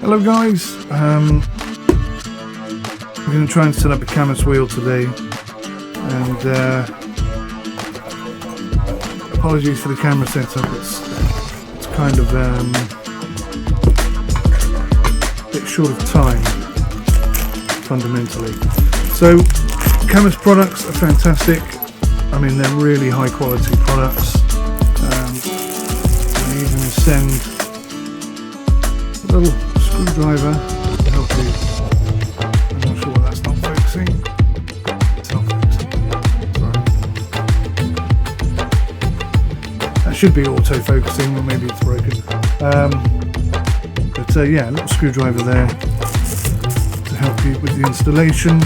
Hello guys, we're going to try and set up a Cammus wheel today, and apologies for the camera setup, it's kind of a bit short of time fundamentally. So Cammus products are fantastic. I mean, they're really high quality products. They even send a little screwdriver to help you. I'm not sure that's not focusing. It's not focusing. Sorry. That should be auto-focusing, or maybe it's broken. But yeah, a little screwdriver there to help you with the installation.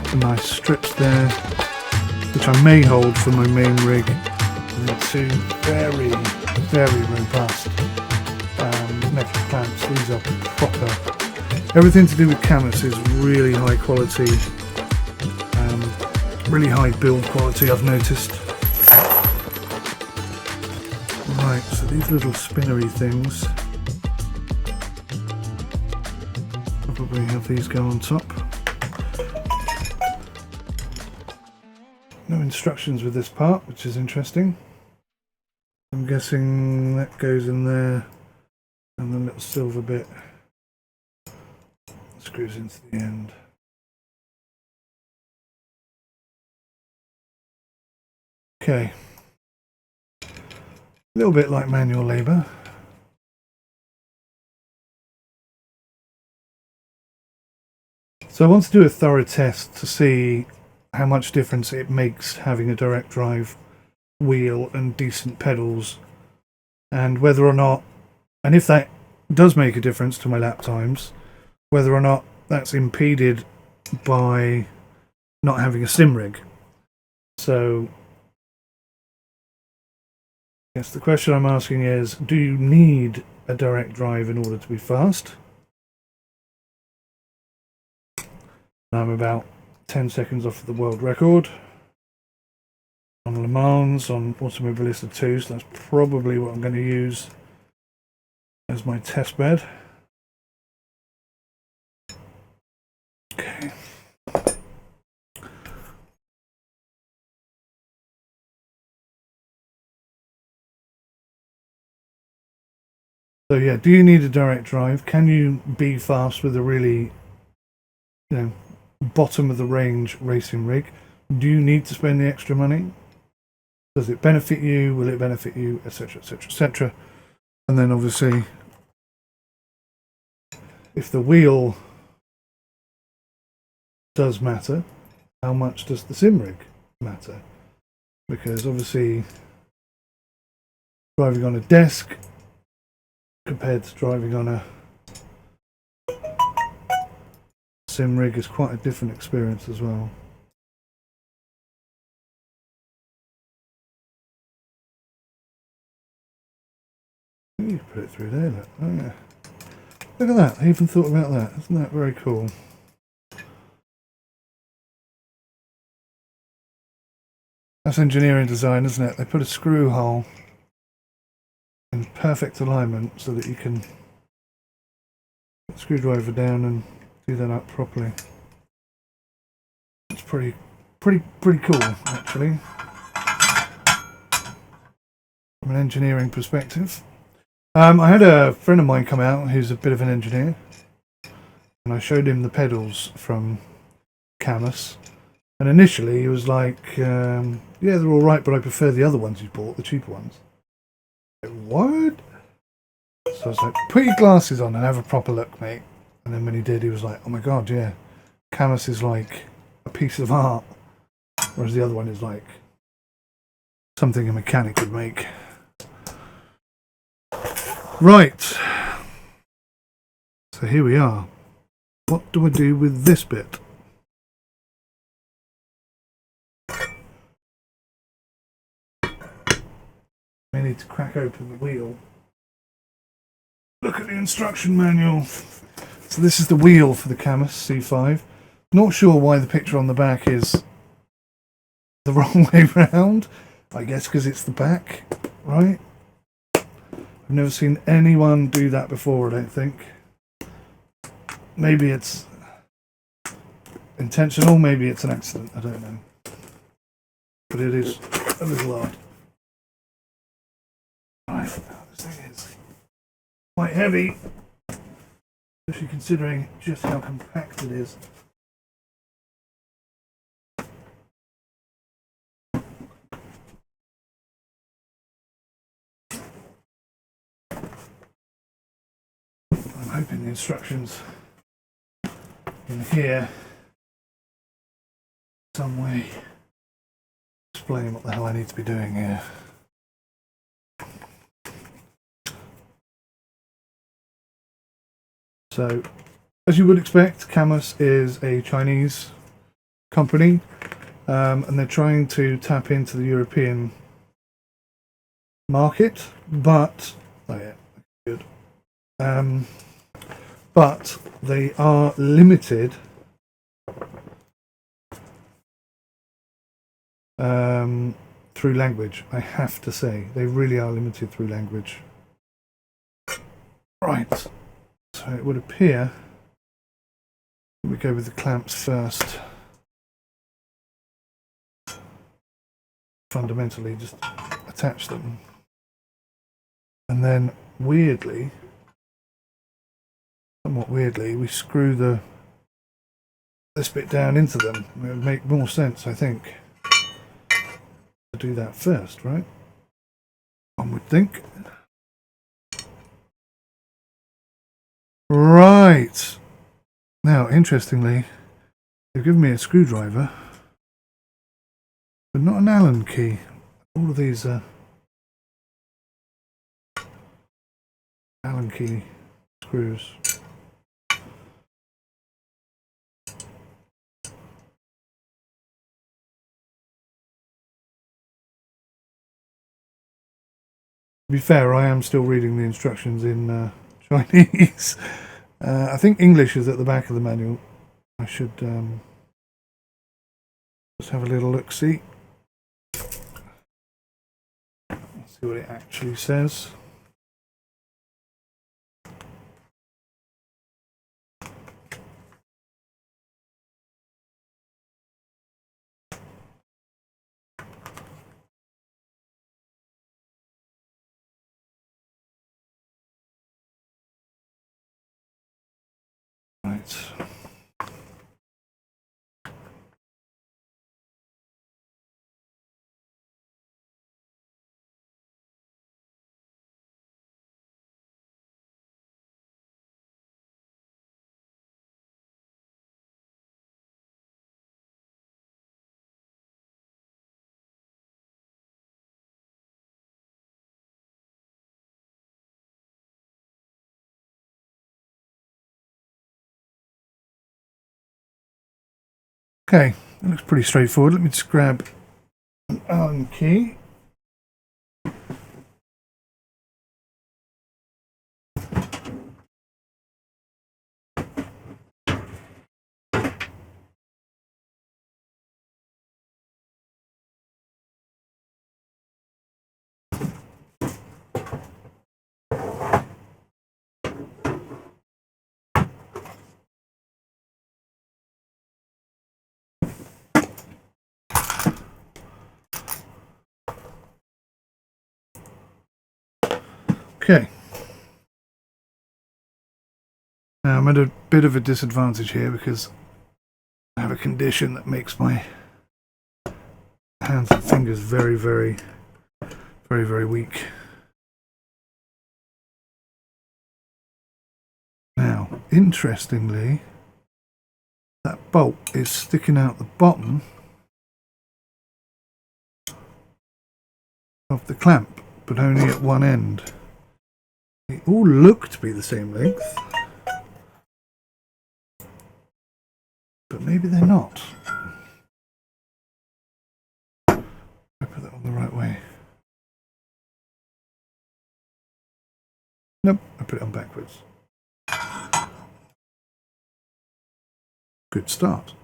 Some nice strips there, which I may hold for my main rig. And then two very, very robust metal clamps. These are proper. Everything to do with Cammus is really high quality, really high build quality, I've noticed. Right, so these little spinnery things, probably have these go on top. No instructions with this part, which is interesting. I'm guessing that goes in there, and the little silver bit screws into the end. Okay, a little bit like manual labour. So I want to do a thorough test to see how much difference it makes having a direct drive wheel and decent pedals, and whether or not, and if that does make a difference to my lap times, whether or not that's impeded by not having a sim rig. So I guess the question I'm asking is, do you need a direct drive in order to be fast? I'm about 10 seconds off of the world record on Le Mans on Automobilista 2, so that's probably what I'm going to use as my test bed. Okay. So yeah, do you need a direct drive? Can you be fast with a really, bottom of the range racing rig? Do you need to spend the extra money? Does it benefit you? Will it benefit you? Etc, etc, etc. And then obviously, if the wheel does matter, how much does the sim rig matter? Because obviously driving on a desk compared to driving on a sim rig is quite a different experience as well. You put it through there, look. Oh yeah. Look at that, I even thought about that. Isn't that very cool? That's engineering design, isn't it? They put a screw hole in perfect alignment so that you can put the screwdriver down and do that up properly. It's pretty cool, actually, from an engineering perspective. I had a friend of mine come out who's a bit of an engineer, and I showed him the pedals from Cammus, and initially he was like, yeah, they're all right, but I prefer the other ones you bought, the cheaper ones. Like, what? So I was like, put your glasses on and have a proper look, mate. And then when he did, he was like, oh my god, yeah, Cammus is like a piece of art, whereas the other one is like something a mechanic would make. Right, so here we are. What do I do with this bit? I need to crack open the wheel. Look at the instruction manual. So this is the wheel for the Cammus C5. Not sure why the picture on the back is the wrong way round. I guess because it's the back, right? I've never seen anyone do that before, I don't think. maybe it's intentional, maybe it's an accident, I don't know. But it is a little odd. Right, this thing is quite heavy, especially considering just how compact it is. I'm hoping the instructions in here some way explain what the hell I need to be doing here. So, as you would expect, Cammus is a Chinese company, and they're trying to tap into the European market, but good. But they are limited through language. I have to say, they really are limited through language. Right. So it would appear we go with the clamps first. Fundamentally, just attach them, and then weirdly, somewhat weirdly, we screw this bit down into them. It would make more sense, I think, to do that first, right? One would think. Right. Now, interestingly, they've given me a screwdriver, but not an Allen key. All of these are Allen key screws. To be fair, I am still reading the instructions in Chinese. I think English is at the back of the manual. I should just have a little look-see. Let's see what it actually says. Right. Okay, that looks pretty straightforward. Let me just grab an Allen key. Okay. Now I'm at a bit of a disadvantage here because I have a condition that makes my hands and fingers very, very, very, very weak. Now, interestingly, that bolt is sticking out the bottom of the clamp, but only at one end. They all look to be the same length, but maybe they're not. I put that on the right way. Nope, I put it on backwards. Good start.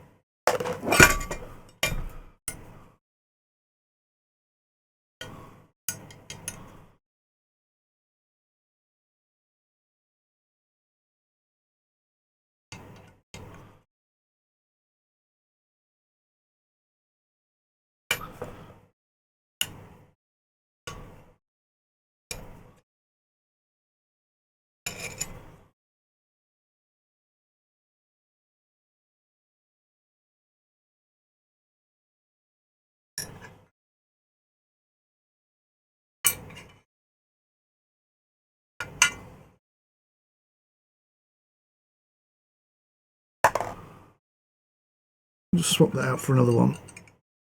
Just swap that out for another one,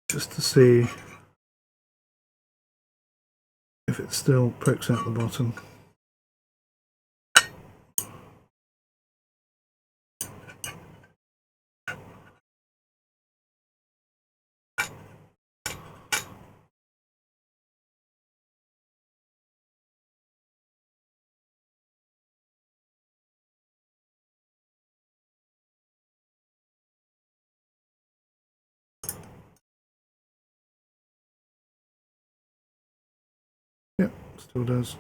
just to see if it still pokes out the bottom. Yep, still does.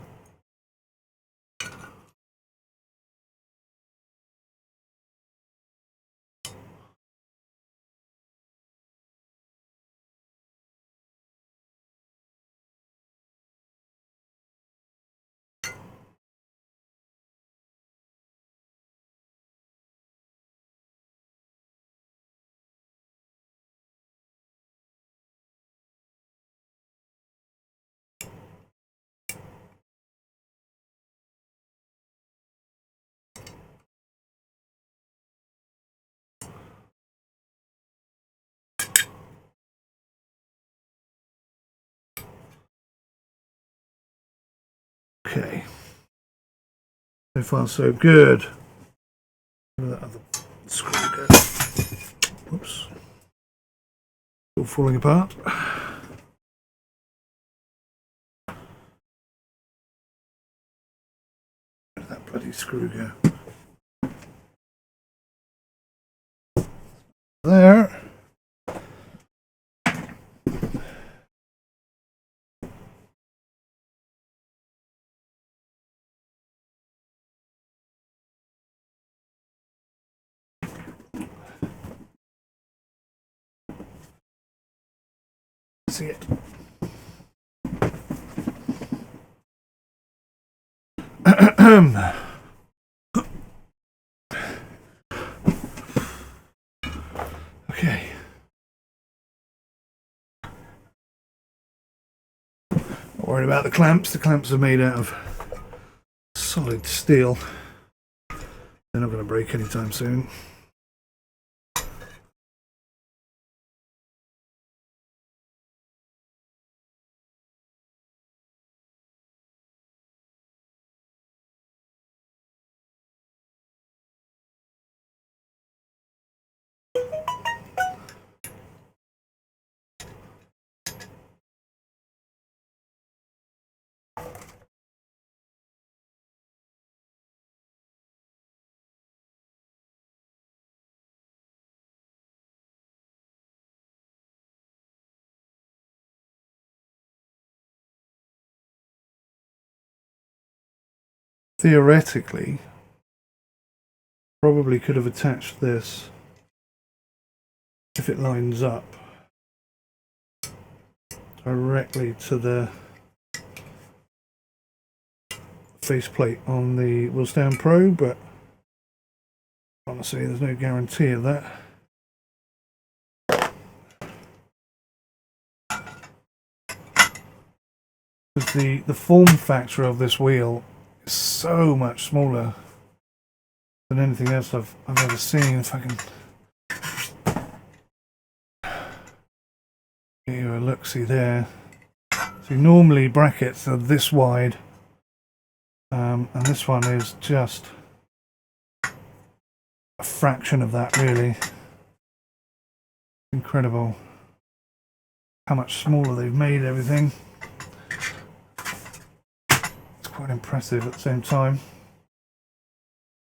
Okay, so far so good. Where that other screw go? Whoops, all falling apart. Where did that bloody screw go? There. See it. Okay. Not worried about the clamps. The clamps are made out of solid steel. They're not going to break anytime soon. Theoretically, probably could have attached this, if it lines up, directly to the faceplate on the WheelStand Pro, but honestly there's no guarantee of that. Because the form factor of this wheel is so much smaller than anything else I've ever seen. If I can give you a look-see there. So normally brackets are this wide, and this one is just a fraction of that, really. Incredible how much smaller they've made everything. It's quite impressive at the same time.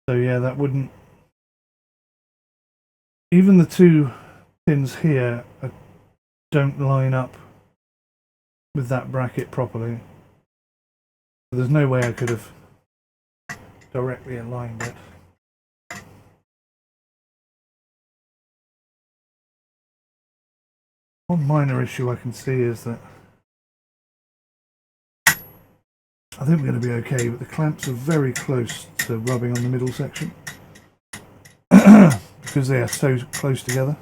So yeah, that wouldn't... Even the two pins here don't line up with that bracket properly. So there's no way I could have directly aligned it. One minor issue I can see is that I think we're going to be okay, but the clamps are very close to rubbing on the middle section because they are so close together.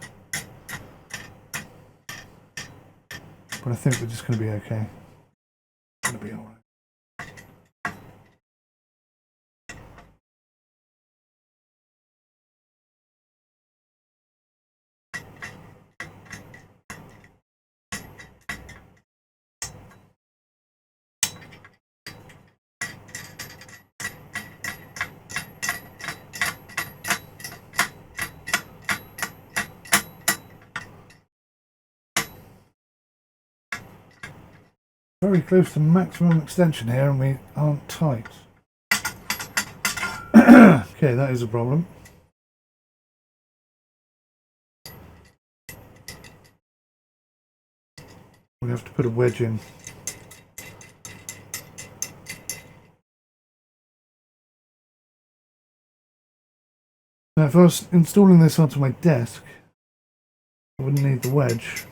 But I think we're just going to be okay. It's going to be alright. very close to maximum extension here and we aren't tight. Okay, that is a problem. We have to put a wedge in. Now if I was installing this onto my desk, I wouldn't need the wedge.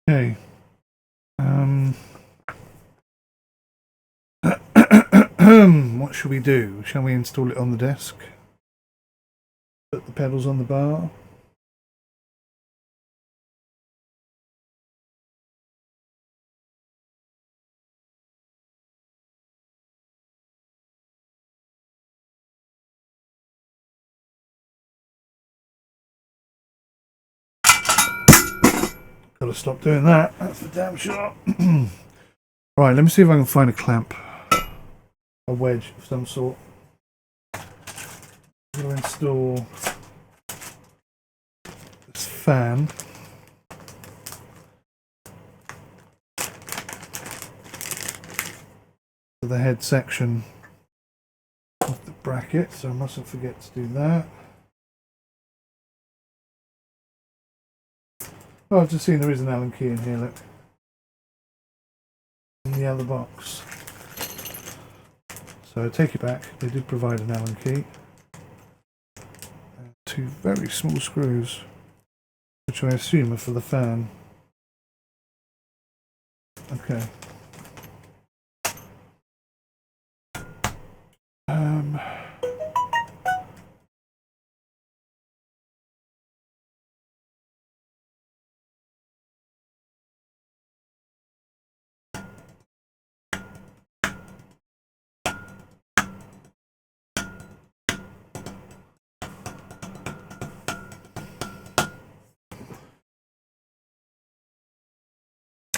Okay. What should we do? Shall we install it on the desk? Put the pedals on the bar? Gotta stop doing that. That's for damn sure. Right, let me see if I can find a clamp. A wedge of some sort. I'm going to install this fan. To the head section of the bracket, so I mustn't forget to do that. Oh, I've just seen there is an Allen key in here, look. In the other box. So I take it back, they did provide an Allen key. And two very small screws, which I assume are for the fan. Okay.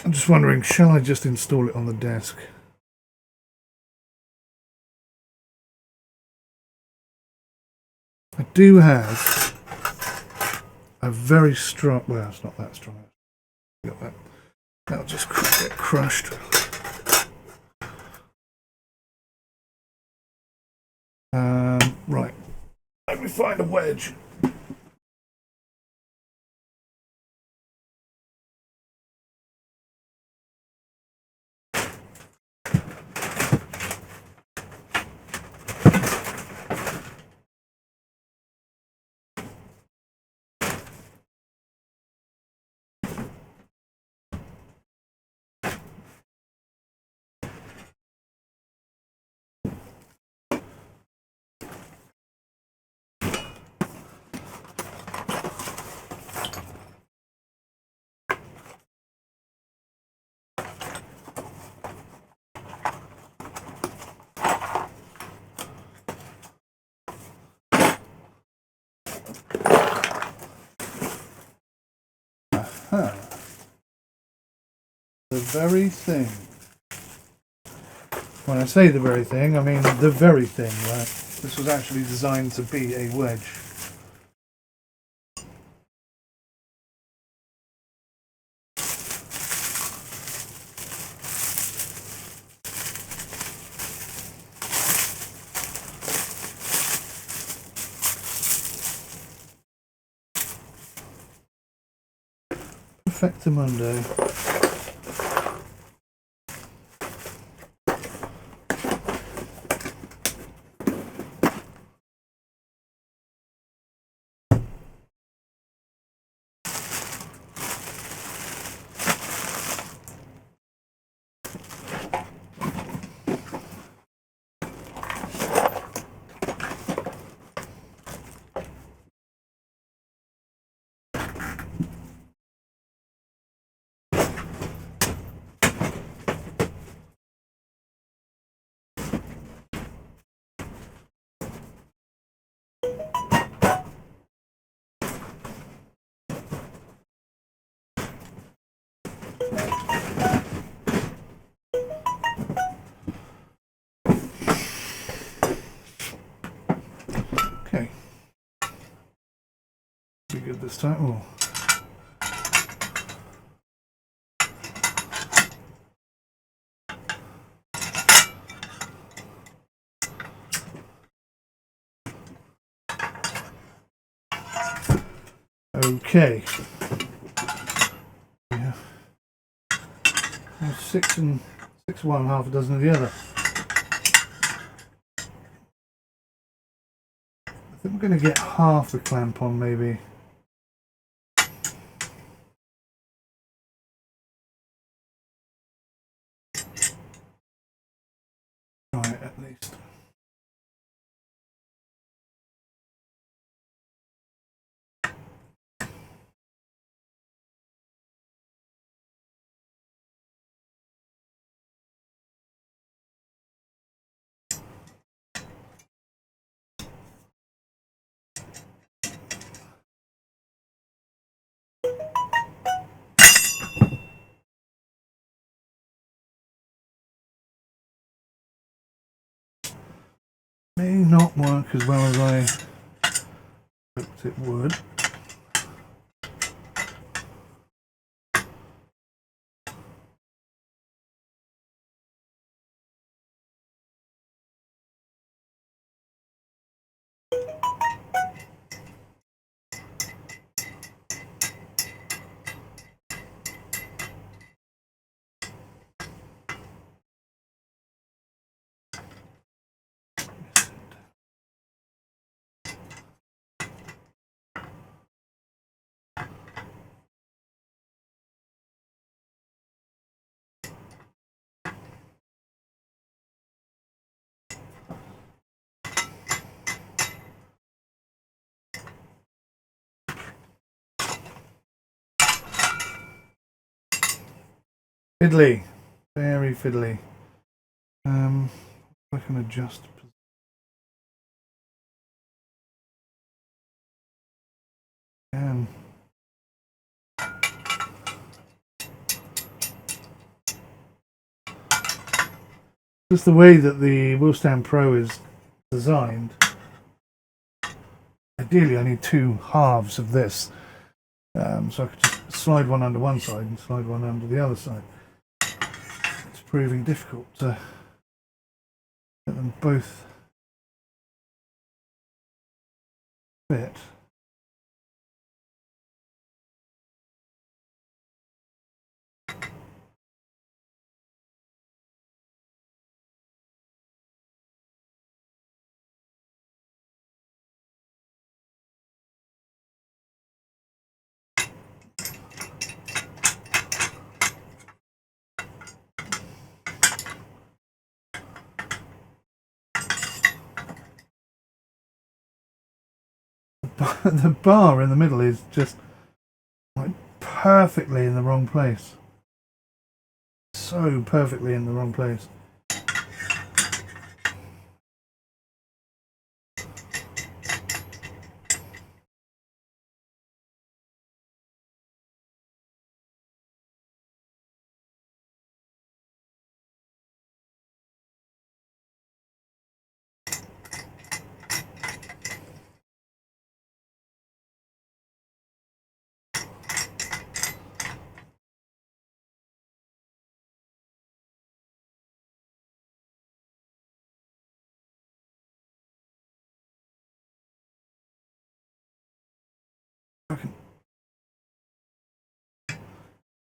I'm just wondering, shall I just install it on the desk? I do have a very strong, well, it's not that strong. Got that. That'll just get crushed. Right, let me find a wedge. The very thing. When I say the very thing, I mean the very thing. Right? This was actually designed to be a wedge. 𝘭𝘰𝘰𝘬𝘪𝘮. this time. Ooh. Okay. Yeah. 6 and 6 of one, half a dozen of the other. I think we're going to get half the clamp on, maybe. Try it at least. May not work as well as I hoped it would. Fiddly, very fiddly. I can adjust. Just the way that the WheelStand Pro is designed. Ideally, I need 2 halves of this, so I could just slide one under one side and slide one under the other side. It's proving difficult to get them both fit. The bar in the middle is just like perfectly in the wrong place. So perfectly in the wrong place.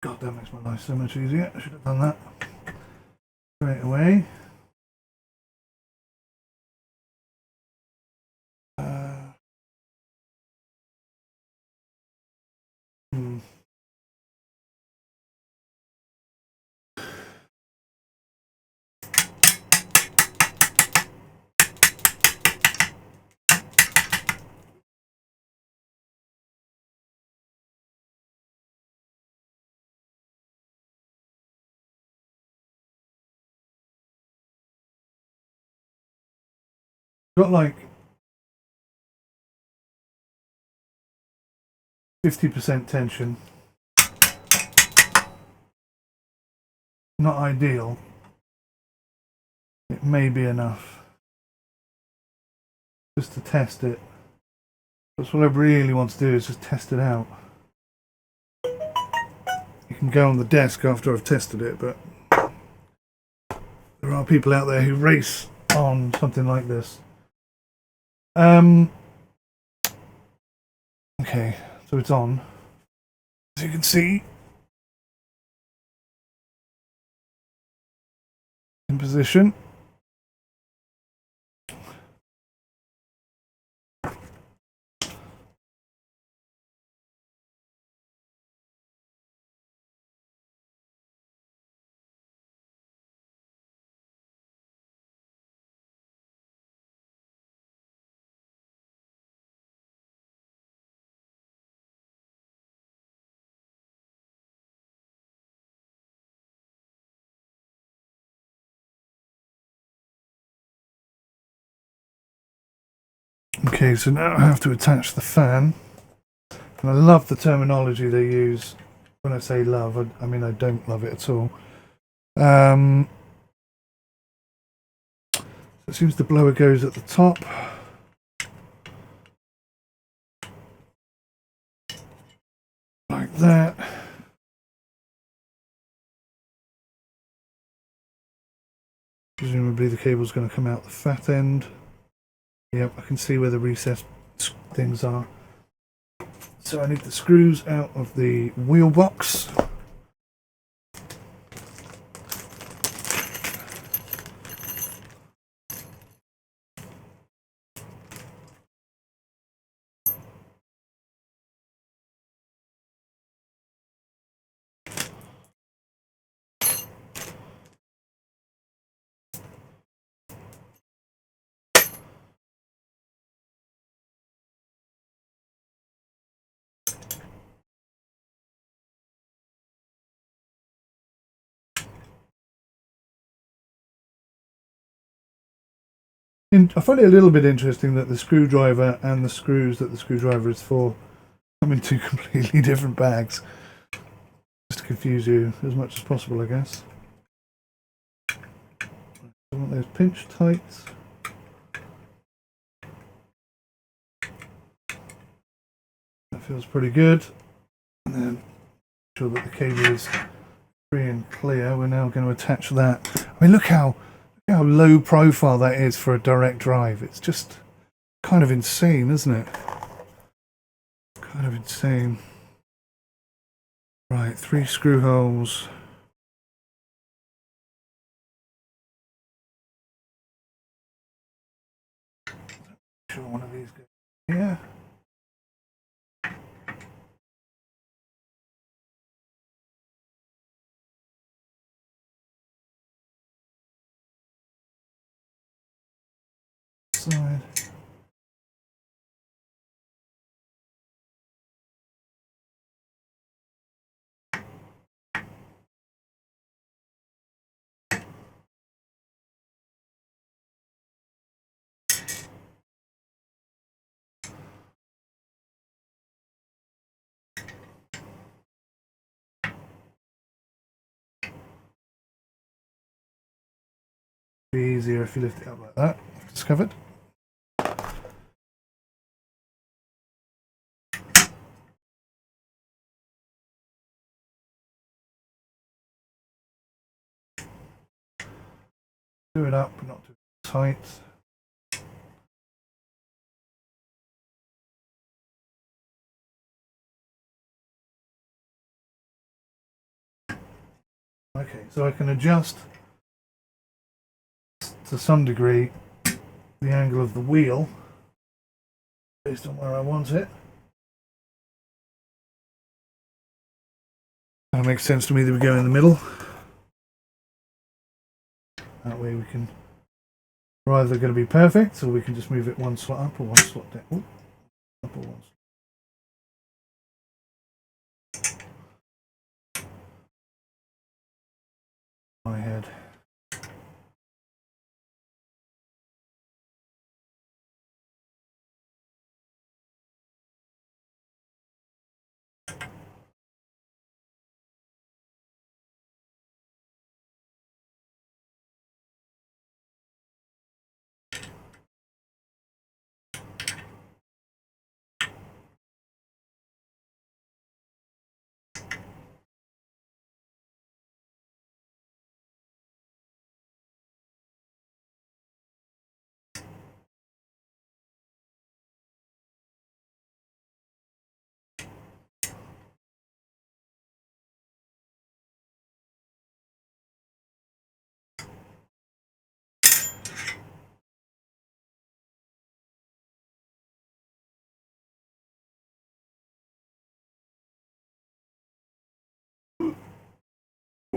God, that makes my life so much easier. I should have done that straight away. Got like 50% tension. Not ideal. It may be enough just to test it. That's what I really want to do, is just test it out. You can go on the desk after I've tested it, but there are people out there who race on something like this. Okay, so it's on. As you can see, in position. Okay, so now I have to attach the fan. And I love the terminology they use. When I say love, I mean I don't love it at all. It seems the blower goes at the top. Like that. Presumably the cable's going to come out the fat end. Yep, I can see where the recessed things are. So I need the screws out of the wheel box. I find it a little bit interesting that the screwdriver and the screws that the screwdriver is for come in two completely different bags. Just to confuse you as much as possible, I guess. I want those pinch tight. That feels pretty good. And then make sure that the cable is free and clear. We're now going to attach that. I mean, look how low profile that is for a direct drive. It's just kind of insane, isn't it? Kind of insane. Right, 3 screw holes. Sure, one of these goes here. Side. Be easier if you lift it up like that. I've discovered. Do it up, but not too tight. Okay, so I can adjust to some degree the angle of the wheel based on where I want it. That makes sense to me that we go in the middle. That way we can, we're either going to be perfect, or we can just move it one slot up or one slot down. Ooh, up or one slot. My head.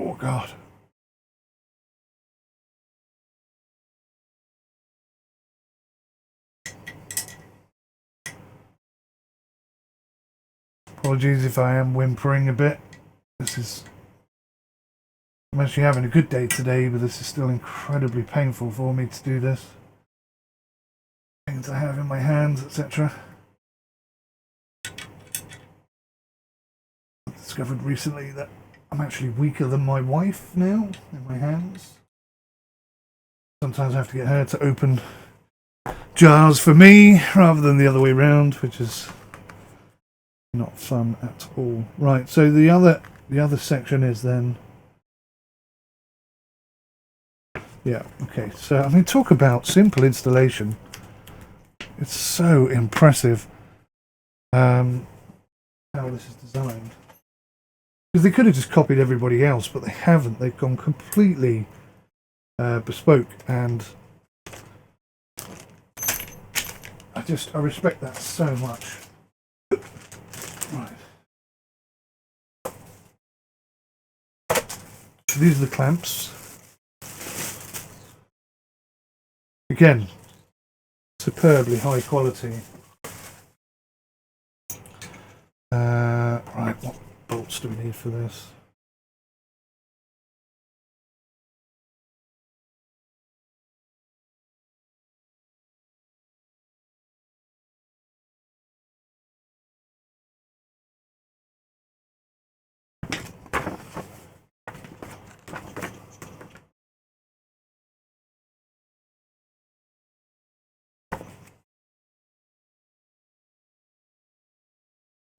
Oh God. Apologies if I am whimpering a bit. I'm actually having a good day today, but this is still incredibly painful for me to do this. Things I have in my hands, etc. I've discovered recently that I'm actually weaker than my wife now in my hands. Sometimes I have to get her to open jars for me rather than the other way around, which is not fun at all. Right, so the other section is then, yeah, okay. So I mean, talk about simple installation. It's so impressive how this is designed. Because they could have just copied everybody else, but they haven't. They've gone completely bespoke, and I respect that so much. Right. So these are the clamps. Again, superbly high quality. Right, what bolts do we need for this?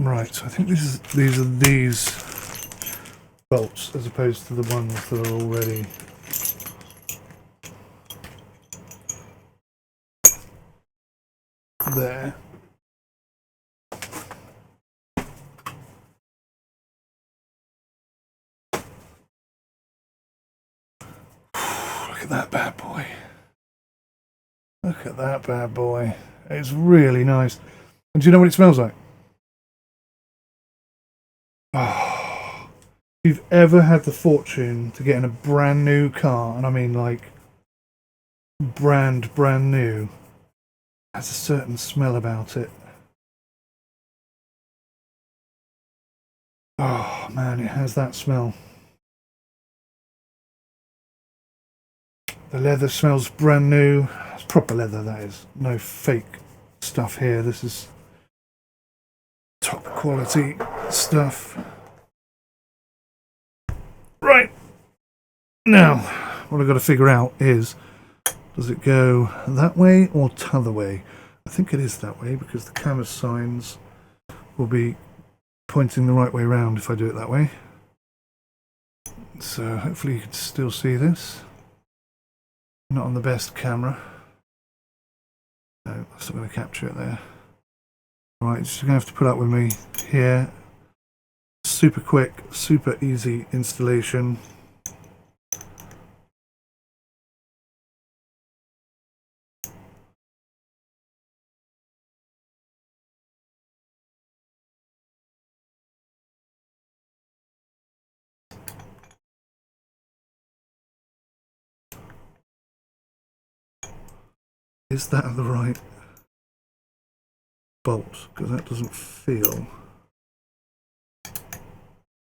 Right, so I think these are these bolts as opposed to the ones that are already there. Look at that bad boy. Look at that bad boy. It's really nice. And do you know what it smells like? Oh, if you've ever had the fortune to get in a brand new car, and I mean like brand new, it has a certain smell about it. Oh man, it has that smell. The leather smells brand new. It's proper leather, that is. No fake stuff here. This is top quality stuff. Right. Now, what I've got to figure out is, does it go that way or t'other way? I think it is that way because the Cammus signs will be pointing the right way around if I do it that way. So hopefully you can still see this. Not on the best camera. No, that's not going to capture it there. Right, just going to have to put up with me here. Super quick, super easy installation. Is that the right bolt? Because that doesn't feel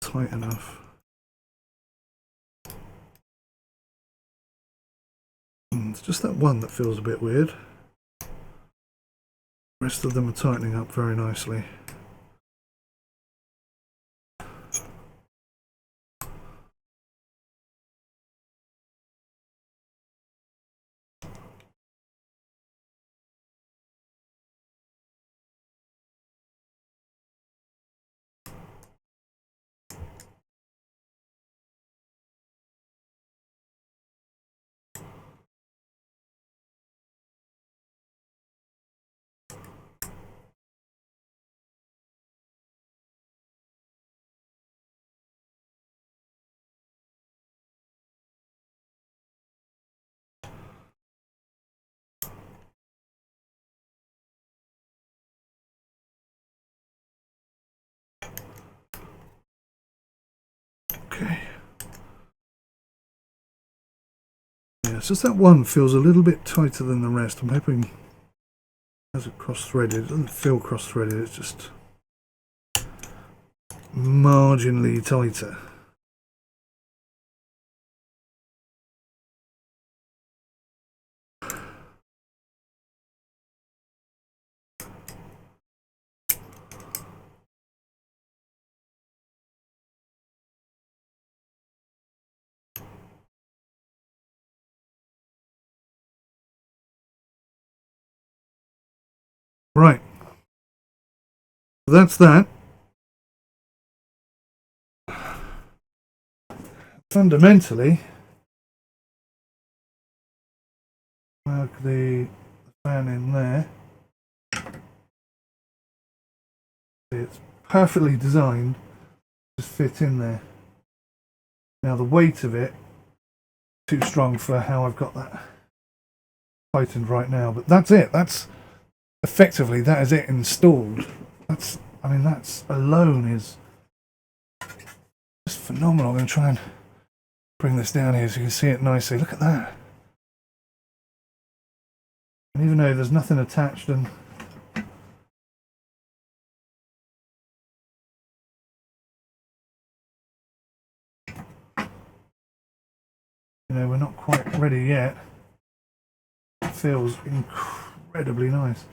tight enough. It's just that one that feels a bit weird. The rest of them are tightening up very nicely. Okay. Yeah, it's just that one feels a little bit tighter than the rest. I'm hoping as it cross-threaded, it doesn't feel cross-threaded, it's just marginally tighter. Right, that's that. Fundamentally, plug the fan in there. It's perfectly designed to fit in there. Now the weight of it too strong for how I've got that tightened right now, but that's it. That's effectively, that is it installed. That's, I mean, that's alone is just phenomenal. I'm going to try and bring this down here so you can see it nicely. Look at that. And even though there's nothing attached, and you know, we're not quite ready yet, it feels incredibly nice.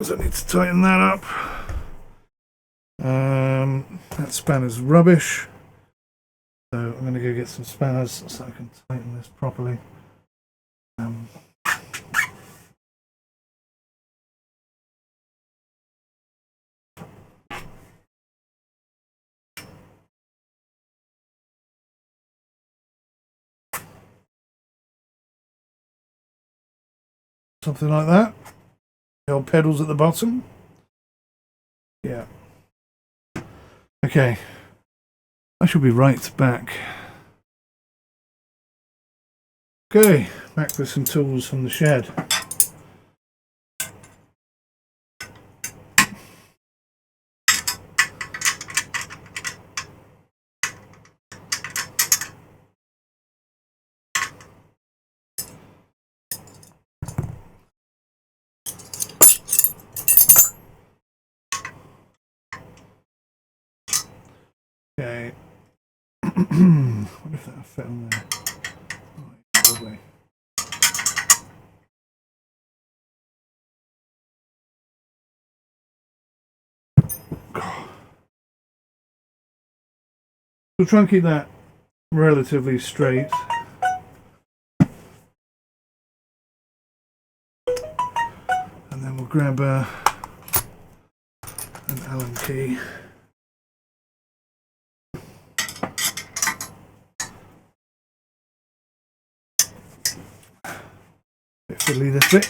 So I need to tighten that up. That spanner's rubbish, so I'm going to go get some spanners so I can tighten this properly. Something like that. The old pedals at the bottom. Yeah. Okay. I shall be right back. Okay, back with some tools from the shed. Okay. What if that fit on there? Oh, lovely. We'll try and keep that relatively straight. And then we'll grab an Allen key. Bit fiddly this bit.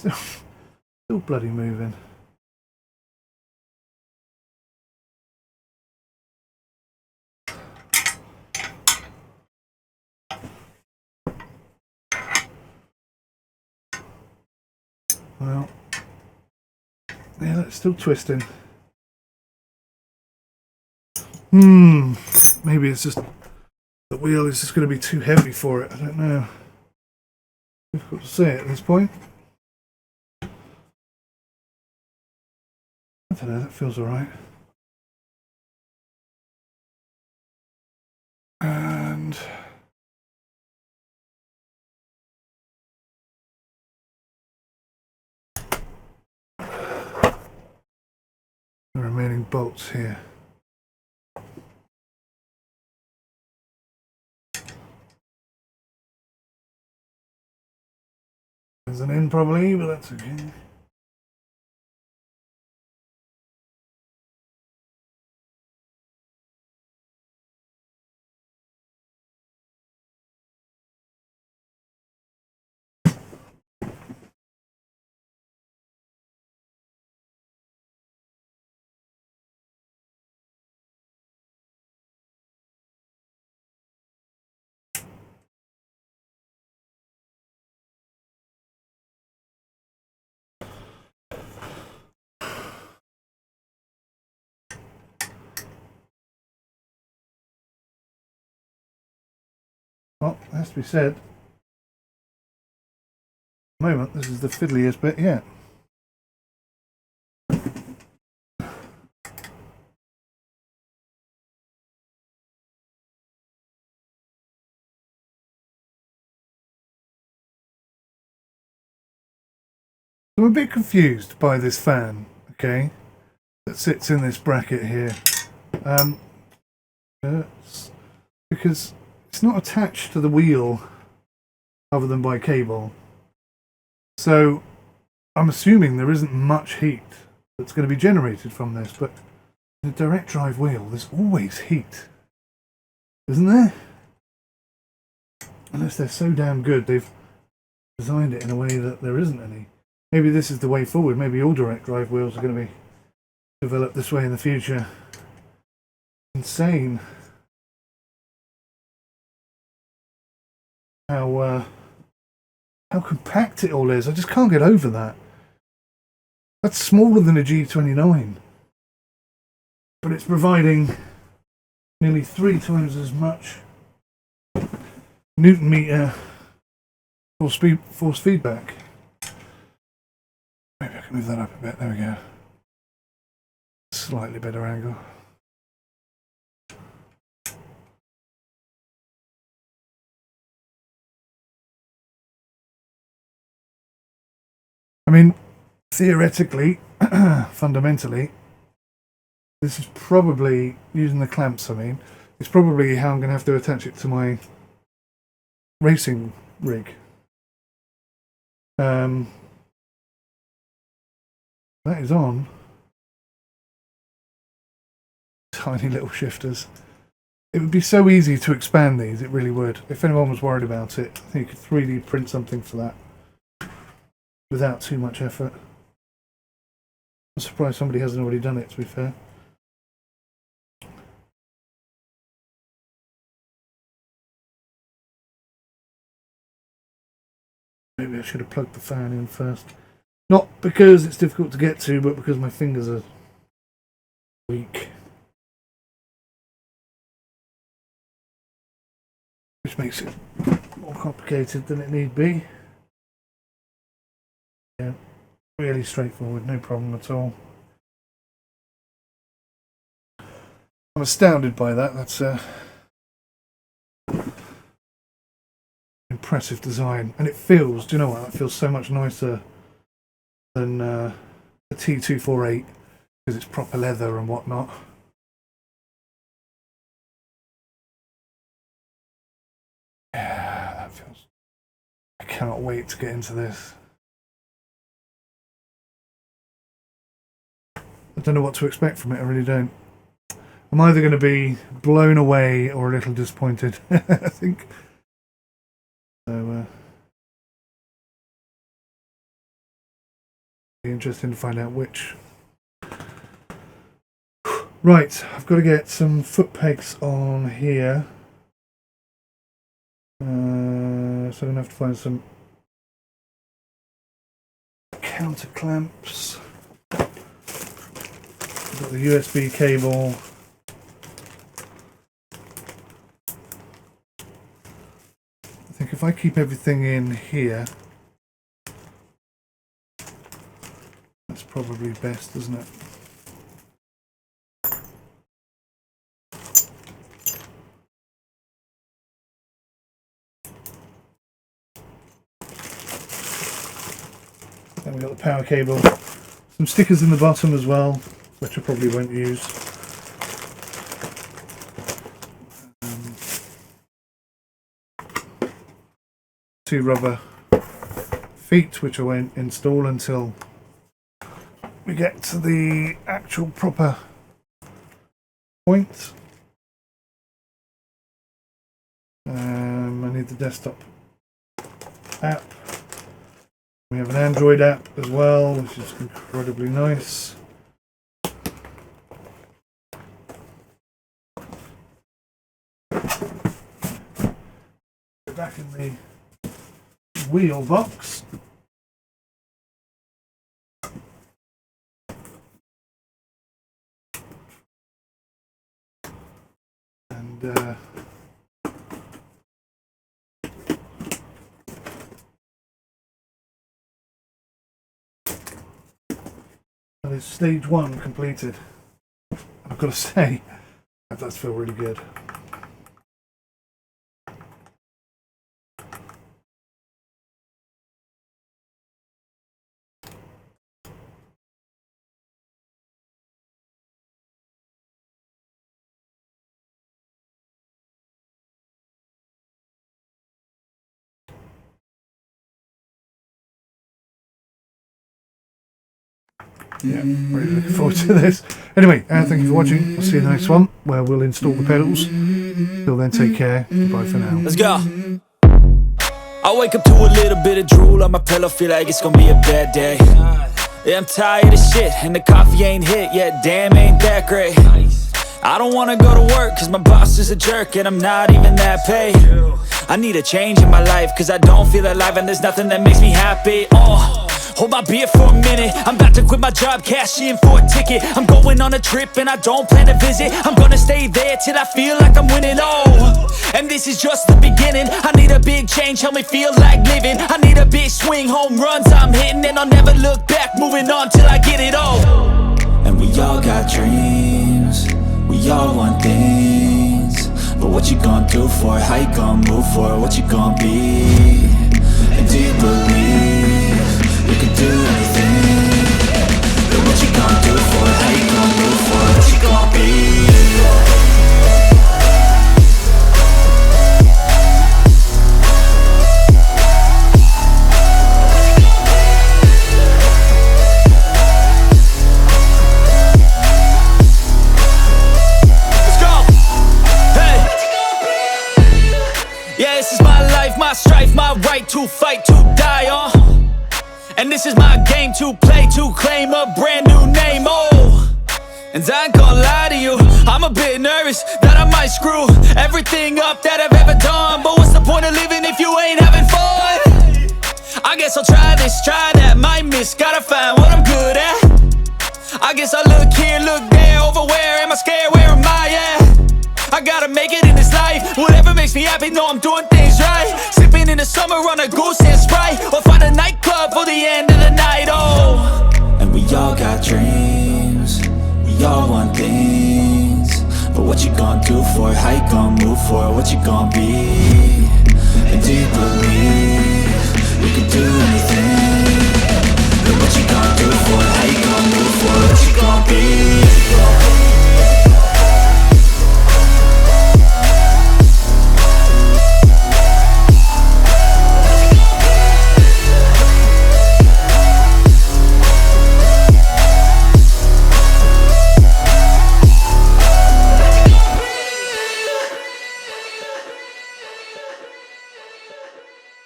Still bloody moving. Well, yeah, that's still twisting. Maybe it's just the wheel is just going to be too heavy for it. I don't know. Difficult to say at this point. I don't know, that feels alright. And the remaining bolts here. There's an in probably, but that's okay. Well, it has to be said, at the moment this is the fiddliest bit yet. I'm a bit confused by this fan, okay, that sits in this bracket here. Because it's not attached to the wheel other than by cable. So I'm assuming there isn't much heat that's going to be generated from this, but in a direct drive wheel there's always heat, isn't there? Unless they're so damn good they've designed it in a way that there isn't any. Maybe this is the way forward. Maybe all direct drive wheels are going to be developed this way in the future. Insane how compact it all is. I just can't get over that. That's smaller than a G29, but it's providing nearly 3 times as much Newton meter force feedback. Maybe I can move that up a bit. There we go. Slightly better angle. I mean, theoretically, fundamentally, this is probably, using the clamps I mean, it's probably how I'm going to have to attach it to my racing rig. That is on. Tiny little shifters. It would be so easy to expand these, it really would. If anyone was worried about it, I think you could 3D print something for that without too much effort. I'm surprised somebody hasn't already done it, to be fair. Maybe I should have plugged the fan in first. Not because it's difficult to get to, but because my fingers are weak. Which makes it more complicated than it need be. Yeah, really straightforward, no problem at all. I'm astounded by that. That's impressive design, and it feels, do you know what, it feels so much nicer than the T248 because it's proper leather and whatnot. Yeah, that feels, I cannot wait to get into this. I don't know what to expect from it, I really don't. I'm either going to be blown away or a little disappointed, I think. So, be interesting to find out which. Right, I've got to get some foot pegs on here. So I'm going to have to find some counter clamps. I've got the USB cable. I think if I keep everything in here, that's probably best, isn't it? Then we've got the power cable. Some stickers in the bottom as well, which I probably won't use. Two rubber feet, which I won't install until we get to the actual proper point. I need the desktop app. We have an Android app as well, which is incredibly nice. Go back in the wheel box. And that is stage 1 completed. I've got to say, that does feel really good. Yeah, really looking forward to this. Anyway, thank you for watching. I'll see you in the next one where we'll install the pedals. Till then, take care. Goodbye for now. Let's go. I wake up to a little bit of drool on my pillow, feel like it's gonna be a bad day. Yeah, I'm tired of shit and the coffee ain't hit yet, damn ain't that great. I don't wanna go to work cause my boss is a jerk and I'm not even that paid. I need a change in my life cause I don't feel alive and there's nothing that makes me happy. Hold my beer for a minute, I'm about to quit my job, cash in for a ticket. I'm going on a trip and I don't plan to visit. I'm gonna stay there till I feel like I'm winning, and this is just the beginning. I need a big change, help me feel like living. I need a big swing, home runs I'm hitting. And I'll never look back, moving on till I get it all. And we all got dreams, we all want things. But what you gonna do for it, how you gonna move for it, what you gonna be? And do you believe you can do anything? But what you gonna do for it, how you gonna move for it, what you gonna be? My strife, my right to fight, to die on. And this is my game to play, to claim a brand new name, And I ain't gonna lie to you, I'm a bit nervous that I might screw everything up that I've ever done. But what's the point of living if you ain't having fun? I guess I'll try this, try that, might miss, gotta find what I'm good at. I guess I look here, look there, over where am I scared, where am I at? I gotta make it in this life. Whatever makes me happy, know I'm doing things right. Sipping in the summer on a goose and Sprite, or find a nightclub for the end of the night, And we all got dreams, we all want things. But what you gonna do for it, how you gonna move for it, what you gonna be? And do you believe you can do anything?